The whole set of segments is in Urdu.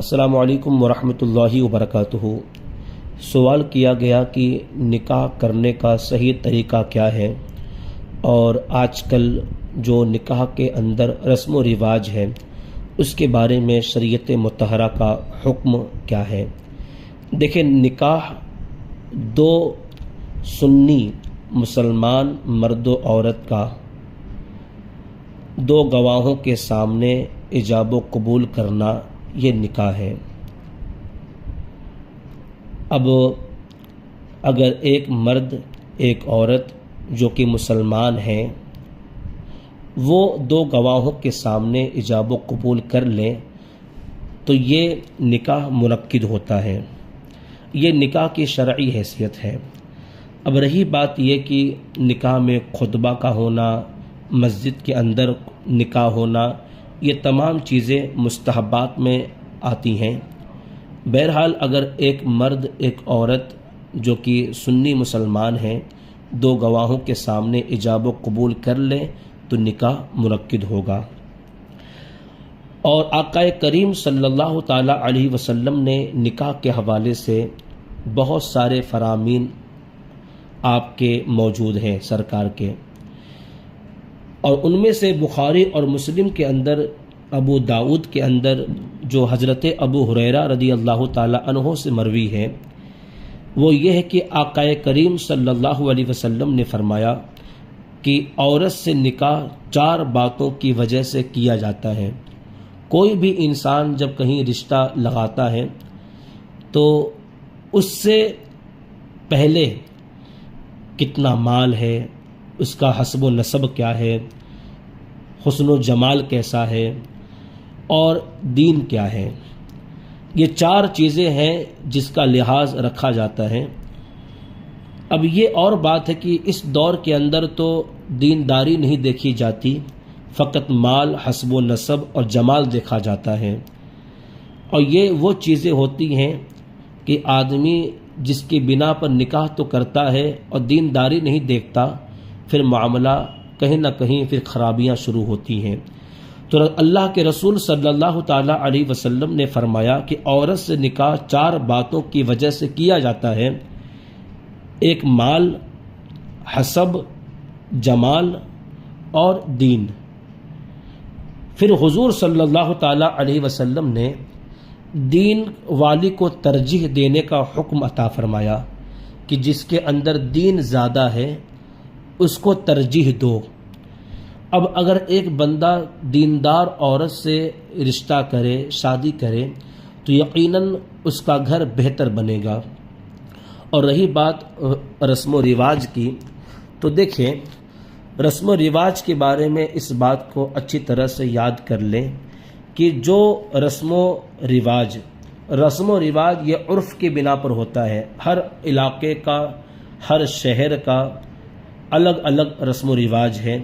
السلام علیکم ورحمۃ اللہ وبرکاتہ۔ سوال کیا گیا کہ نکاح کرنے کا صحیح طریقہ کیا ہے اور آج کل جو نکاح کے اندر رسم و رواج ہے اس کے بارے میں شریعت مطہرہ کا حکم کیا ہے۔ دیکھیں، نکاح دو سنی مسلمان مرد و عورت کا دو گواہوں کے سامنے ایجاب و قبول کرنا یہ نکاح ہے۔ اب اگر ایک مرد ایک عورت جو کہ مسلمان ہیں وہ دو گواہوں کے سامنے ایجاب و قبول کر لیں تو یہ نکاح منعقد ہوتا ہے، یہ نکاح کی شرعی حیثیت ہے۔ اب رہی بات یہ کہ نکاح میں خطبہ کا ہونا، مسجد کے اندر نکاح ہونا، یہ تمام چیزیں مستحبات میں آتی ہیں۔ بہرحال اگر ایک مرد ایک عورت جو کہ سنی مسلمان ہیں دو گواہوں کے سامنے ایجاب و قبول کر لیں تو نکاح منعقد ہوگا۔ اور آقا کریم صلی اللہ تعالی علیہ وسلم نے نکاح کے حوالے سے بہت سارے فرامین آپ کے موجود ہیں سرکار کے، اور ان میں سے بخاری اور مسلم کے اندر، ابو داؤد کے اندر جو حضرت ابو ہریرہ رضی اللہ تعالی عنہ سے مروی ہے وہ یہ ہے کہ آقا کریم صلی اللہ علیہ وسلم نے فرمایا کہ عورت سے نکاح چار باتوں کی وجہ سے کیا جاتا ہے۔ کوئی بھی انسان جب کہیں رشتہ لگاتا ہے تو اس سے پہلے کتنا مال ہے، اس کا حسب و نسب کیا ہے، حسن و جمال کیسا ہے اور دین کیا ہے، یہ چار چیزیں ہیں جس کا لحاظ رکھا جاتا ہے۔ اب یہ اور بات ہے کہ اس دور کے اندر تو دینداری نہیں دیکھی جاتی، فقط مال، حسب و نسب اور جمال دیکھا جاتا ہے، اور یہ وہ چیزیں ہوتی ہیں کہ آدمی جس کی بنا پر نکاح تو کرتا ہے اور دینداری نہیں دیکھتا، پھر معاملہ کہیں نہ کہیں پھر خرابیاں شروع ہوتی ہیں۔ تو اللہ کے رسول صلی اللہ تعالی علیہ وسلم نے فرمایا کہ عورت سے نکاح چار باتوں کی وجہ سے کیا جاتا ہے، ایک مال، حسب، جمال اور دین۔ پھر حضور صلی اللہ تعالی علیہ وسلم نے دین والی کو ترجیح دینے کا حکم عطا فرمایا کہ جس کے اندر دین زیادہ ہے اس کو ترجیح دو۔ اب اگر ایک بندہ دیندار عورت سے رشتہ کرے، شادی کرے تو یقیناً اس کا گھر بہتر بنے گا۔ اور رہی بات رسم و رواج کی، تو دیکھیں رسم و رواج کے بارے میں اس بات کو اچھی طرح سے یاد کر لیں کہ جو رسم و رواج یہ عرف کی بنا پر ہوتا ہے، ہر علاقے کا، ہر شہر کا الگ الگ رسم و رواج ہے۔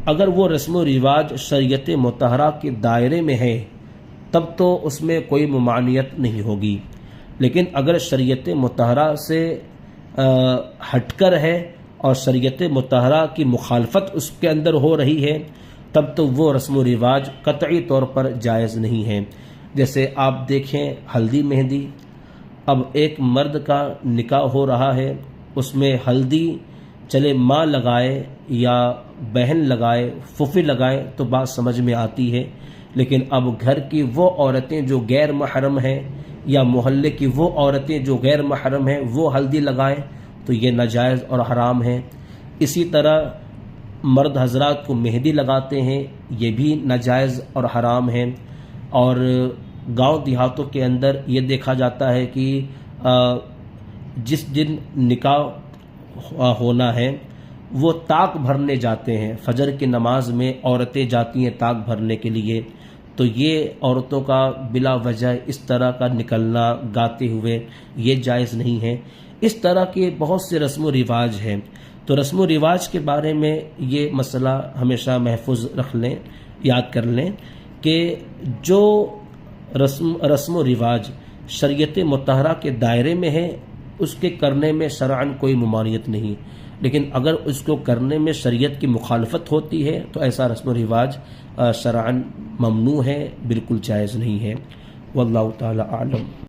اگر وہ رسم و رواج شریعت مطہرہ کے دائرے میں ہے تب تو اس میں کوئی ممانعت نہیں ہوگی، لیکن اگر شریعت مطہرہ سے ہٹ کر ہے اور شریعت مطہرہ کی مخالفت اس کے اندر ہو رہی ہے تب تو وہ رسم و رواج قطعی طور پر جائز نہیں ہے۔ جیسے آپ دیکھیں ہلدی مہندی، اب ایک مرد کا نکاح ہو رہا ہے، اس میں ہلدی چلے ماں لگائے یا بہن لگائے، پھوپھی لگائے تو بات سمجھ میں آتی ہے، لیکن اب گھر کی وہ عورتیں جو غیر محرم ہیں یا محلے کی وہ عورتیں جو غیر محرم ہیں وہ ہلدی لگائیں تو یہ ناجائز اور حرام ہے۔ اسی طرح مرد حضرات کو مہندی لگاتے ہیں، یہ بھی ناجائز اور حرام ہے۔ اور گاؤں دیہاتوں کے اندر یہ دیکھا جاتا ہے کہ جس دن نکاح ہونا ہے وہ تاک بھرنے جاتے ہیں، فجر کی نماز میں عورتیں جاتی ہیں تاک بھرنے کے لیے، تو یہ عورتوں کا بلا وجہ اس طرح کا نکلنا گاتے ہوئے یہ جائز نہیں ہے۔ اس طرح کے بہت سے رسم و رواج ہیں، تو رسم و رواج کے بارے میں یہ مسئلہ ہمیشہ محفوظ رکھ لیں، یاد کر لیں کہ جو رسم و رواج شریعت مطہرہ کے دائرے میں ہے اس کے کرنے میں شرعاً کوئی ممانعت نہیں، لیکن اگر اس کو کرنے میں شریعت کی مخالفت ہوتی ہے تو ایسا رسم و رواج شرعاً ممنوع ہے، بالکل جائز نہیں ہے۔ واللہ تعالی اعلم۔